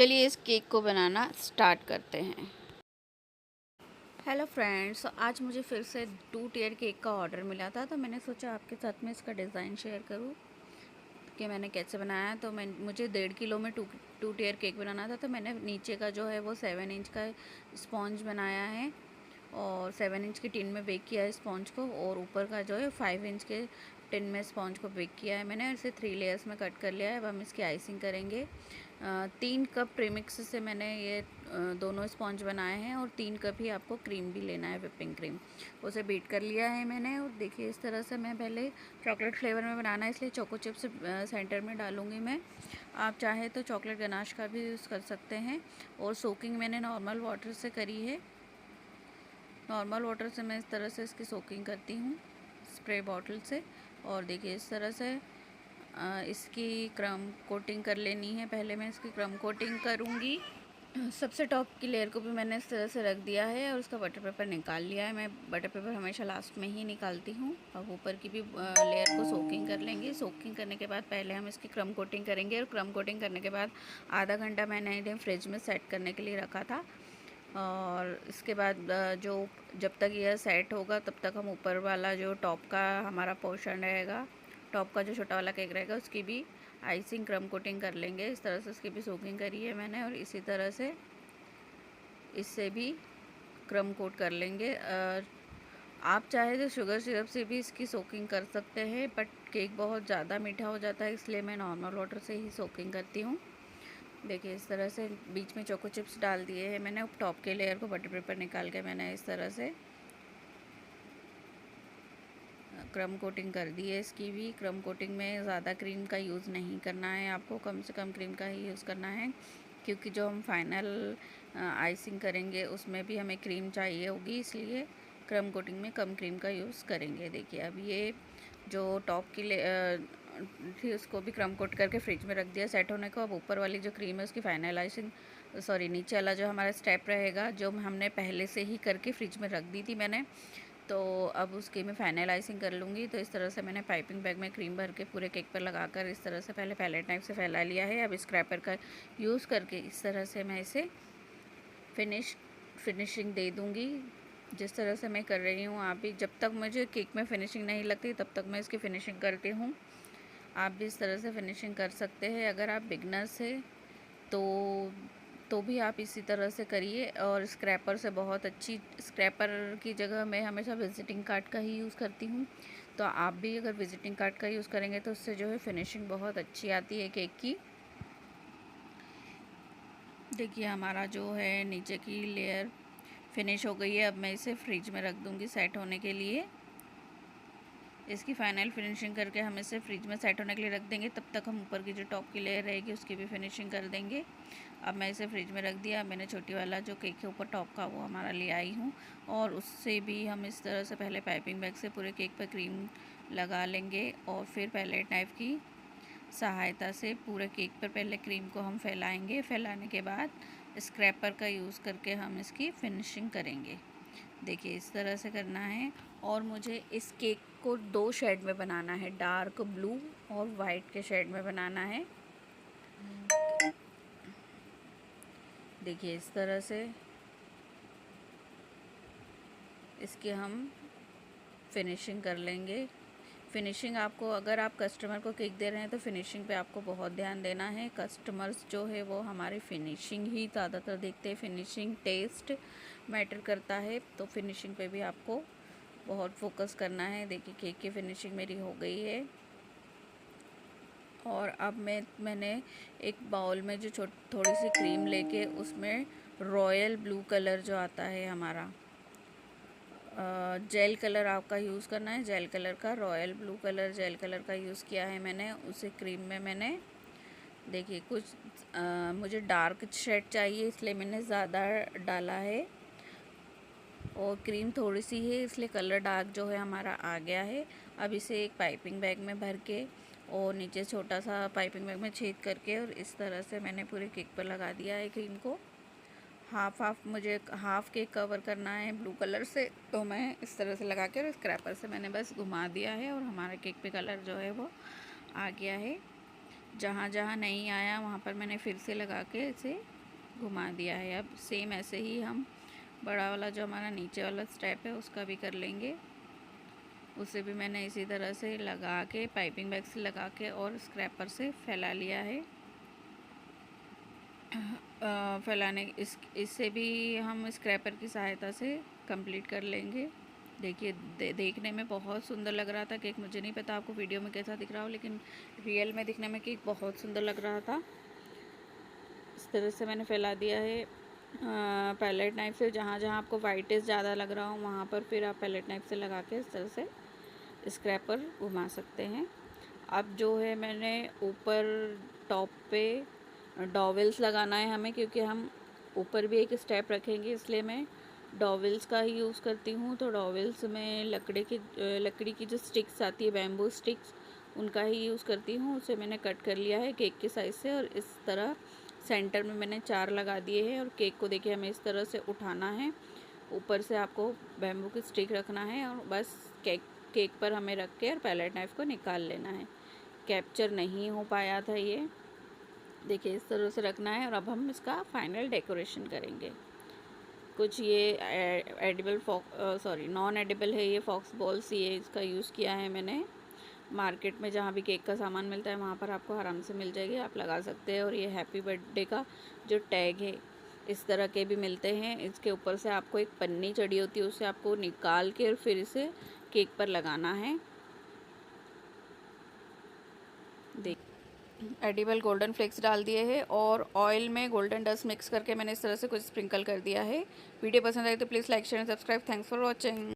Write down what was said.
चलिए इस केक को बनाना स्टार्ट करते हैं। हेलो फ्रेंड्स, आज मुझे फिर से 2 टियर केक का ऑर्डर मिला था, तो मैंने सोचा आपके साथ में इसका डिज़ाइन शेयर करूं कि मैंने कैसे बनाया। तो मुझे 1.5 किलो में टू टियर केक बनाना था, तो मैंने नीचे का जो है वो 7 इंच का स्पॉन्ज बनाया है और 7 इंच की टिन में बेक किया है स्पॉन्ज को, और ऊपर का जो है 5 इंच के टिन में स्पॉन्ज को बेक किया है मैंने। इसे 3 लेयर्स में कट कर लिया है। अब हम इसकी आइसिंग करेंगे। 3 कप प्रीमिक्स से मैंने ये दोनों स्पॉन्ज बनाए हैं, और 3 कप ही आपको क्रीम भी लेना है, व्हिपिंग क्रीम। उसे बीट कर लिया है मैंने। और देखिए इस तरह से मैं पहले चॉकलेट फ्लेवर में बनाना है, इसलिए चोको चिप्स सेंटर में डालूँगी मैं। आप चाहे तो चॉकलेट गनाश का भी यूज़ कर सकते हैं। और सोकिंग मैंने नॉर्मल वाटर से करी है। नॉर्मल वाटर से मैं इस तरह से इसकी सोकिंग करती हूँ स्प्रे बॉटल से। और देखिए इस तरह से इसकी क्रम कोटिंग कर लेनी है। पहले मैं इसकी क्रम कोटिंग करूँगी। सबसे टॉप की लेयर को भी मैंने इस तरह से रख दिया है और उसका बटर पेपर निकाल लिया है। मैं बटर पेपर हमेशा लास्ट में ही निकालती हूँ। अब ऊपर की भी लेयर को सोकिंग कर लेंगे। सोकिंग करने के बाद पहले हम इसकी क्रम कोटिंग करेंगे, और क्रम कोटिंग करने के बाद आधा घंटा मैंने इन्हें फ्रिज में सेट करने के लिए रखा था। और इसके बाद जब तक यह सेट होगा तब तक हम ऊपर वाला जो टॉप का हमारा पोर्शन रहेगा, टॉप का जो छोटा वाला केक रहेगा, उसकी भी आइसिंग क्रम कोटिंग कर लेंगे। इस तरह से इसकी भी सोकिंग करी है मैंने, और इसी तरह से इससे भी क्रम कोट कर लेंगे। आप चाहे तो शुगर सिरप से भी इसकी सोकिंग कर सकते हैं, बट केक बहुत ज़्यादा मीठा हो जाता है, इसलिए मैं नॉर्मल वाटर से ही सोकिंग करती हूँ। देखिए इस तरह से बीच में चोको चिप्स डाल दिए हैं मैंने। अब टॉप के लेयर को बटर पेपर निकाल के मैंने इस तरह से क्रम कोटिंग कर दी है। इसकी भी क्रम कोटिंग में ज़्यादा क्रीम का यूज़ नहीं करना है, आपको कम से कम क्रीम का ही यूज़ करना है, क्योंकि जो हम फाइनल आइसिंग करेंगे उसमें भी हमें क्रीम चाहिए होगी, इसलिए क्रम कोटिंग में कम क्रीम का यूज़ करेंगे। देखिए अब ये जो टॉप की थी उसको भी क्रम कोट करके फ्रिज में रख दिया सेट होने को। अब ऊपर वाली जो क्रीम है उसकी फाइनल आइसिंग, सॉरी नीचे वाला जो हमारा स्टेप रहेगा, जो हमने पहले से ही करके फ्रिज में रख दी थी मैंने, तो अब उसकी मैं फाइनल आइसिंग कर लूँगी। तो इस तरह से मैंने पाइपिंग बैग में क्रीम भर के पूरे केक पर लगाकर इस तरह से पहले पैलेट नाइफ से फैला लिया है। अब स्क्रैपर का यूज़ करके इस तरह से मैं इसे फिनिशिंग दे दूँगी, जिस तरह से मैं कर रही हूँ। आप भी, जब तक मुझे केक में फिनिशिंग नहीं लगती तब तक मैं इसकी फ़िनिशिंग करती हूँ। आप भी इस तरह से फिनिशिंग कर सकते हैं। अगर आप बिगनर्स हैं तो भी आप इसी तरह से करिए। और स्क्रैपर से बहुत अच्छी, स्क्रैपर की जगह मैं हमेशा विजिटिंग कार्ड का ही यूज़ करती हूँ, तो आप भी अगर विजिटिंग कार्ड का यूज़ करेंगे तो उससे जो है फिनिशिंग बहुत अच्छी आती है केक की। देखिए हमारा जो है नीचे की लेयर फिनिश हो गई है। अब मैं इसे फ्रिज में रख दूँगी सेट होने के लिए। इसकी फाइनल फिनिशिंग करके हम इसे फ्रिज में सेट होने के लिए रख देंगे। तब तक हम ऊपर की जो टॉप की लेयर रहेगी उसकी भी फिनिशिंग कर देंगे। अब मैं इसे फ्रिज में रख दिया। मैंने छोटी वाला जो केक के ऊपर टॉप का वो हमारा ले आई हूँ, और उससे भी हम इस तरह से पहले पाइपिंग बैग से पूरे केक पर क्रीम लगा लेंगे, और फिर पैलेट नाइफ की सहायता से पूरे केक पर पहले क्रीम को हम फैलाएंगे। फैलाने के बाद स्क्रैपर का यूज़ करके हम इसकी फिनिशिंग करेंगे। देखिए इस तरह से करना है। और मुझे इस केक को 2 शेड में बनाना है, डार्क ब्लू और वाइट के शेड में बनाना है। देखिए इस तरह से इसकी हम फिनिशिंग कर लेंगे। फिनिशिंग आपको, अगर आप कस्टमर को केक दे रहे हैं तो फिनिशिंग पे आपको बहुत ध्यान देना है। कस्टमर्स जो है वो हमारी फिनिशिंग ही ज़्यादातर देखते हैं, फिनिशिंग टेस्ट मैटर करता है, तो फिनिशिंग पे भी आपको बहुत फोकस करना है। देखिए केक की फिनिशिंग मेरी हो गई है। और अब मैंने एक बाउल में जो थोड़ी सी क्रीम लेके उसमें रॉयल ब्लू कलर जो आता है हमारा, जेल कलर आपका यूज़ करना है। जेल कलर का, royal blue colour jail colour का यूज़ किया है मैंने। उसे क्रीम में मैंने, देखिए कुछ मुझे डार्क शेड चाहिए इसलिए मैंने ज़्यादा डाला है, और क्रीम थोड़ी सी है इसलिए कलर डार्क जो है हमारा आ गया है। अब इसे एक पाइपिंग बैग में भर के और नीचे छोटा सा पाइपिंग बैग में छेद करके, और इस तरह से मैंने पूरे केक पर लगा दिया है क्रीम को। मुझे हाफ़ केक कवर करना है ब्लू कलर से, तो मैं इस तरह से लगा के और स्क्रैपर से मैंने बस घुमा दिया है, और हमारा केक पे कलर जो है वो आ गया है। जहाँ जहाँ नहीं आया वहाँ पर मैंने फिर से लगा के इसे घुमा दिया है। अब सेम ऐसे ही हम बड़ा वाला जो हमारा नीचे वाला स्टेप है उसका भी कर लेंगे। उसे भी मैंने इसी तरह से लगा के पाइपिंग बैग से लगा के और स्क्रैपर से फैला लिया है। फैलाने इससे भी हम स्क्रैपर की सहायता से कंप्लीट कर लेंगे। देखिए देखने में बहुत सुंदर लग रहा था केक। मुझे नहीं पता आपको वीडियो में कैसा दिख रहा हो, लेकिन रियल में दिखने में केक बहुत सुंदर लग रहा था। इस तरह से मैंने फैला दिया है पैलेट नाइफ से। जहाँ जहाँ आपको वाइटेज ज़्यादा लग रहा हो वहाँ पर फिर आप पैलेट नाइफ से लगा के इस तरह से स्क्रैपर घुमा सकते हैं। अब जो है मैंने ऊपर टॉप पे डॉवेल्स लगाना है हमें, क्योंकि हम ऊपर भी एक स्टेप रखेंगे, इसलिए मैं डॉवेल्स का ही यूज़ करती हूँ। तो डॉवेल्स में लकड़ी की जो स्टिक्स आती है, बैम्बू स्टिक्स, उनका ही यूज़ करती हूँ। उसे मैंने कट कर लिया है केक के साइज़ से और इस तरह सेंटर में मैंने 4 लगा दिए हैं। और केक को देखिए हमें इस तरह से उठाना है, ऊपर से आपको बैम्बू की स्टिक रखना है और बस केक पर हमें रख के और पैलेट नाइफ को निकाल लेना है। कैप्चर नहीं हो पाया था ये, देखिए इस तरह से रखना है। और अब हम इसका फाइनल डेकोरेशन करेंगे। कुछ ये नॉन एडिबल है, ये फॉक्स बॉल्स, ये इसका यूज़ किया है मैंने। मार्केट में जहाँ भी केक का सामान मिलता है वहाँ पर आपको आराम से मिल जाएगी, आप लगा सकते हैं। और ये हैप्पी बर्थडे का जो टैग है इस तरह के भी मिलते हैं। इसके ऊपर से आपको एक पन्नी चढ़ी होती है, उससे आपको निकाल के और फिर इसे केक पर लगाना है। देख एडिबल गोल्डन फ्लेक्स डाल दिए हैं और ऑयल में गोल्डन डस्ट मिक्स करके मैंने इस तरह से कुछ स्प्रिंकल कर दिया है। वीडियो पसंद आए तो please like share and subscribe. Thanks for watching.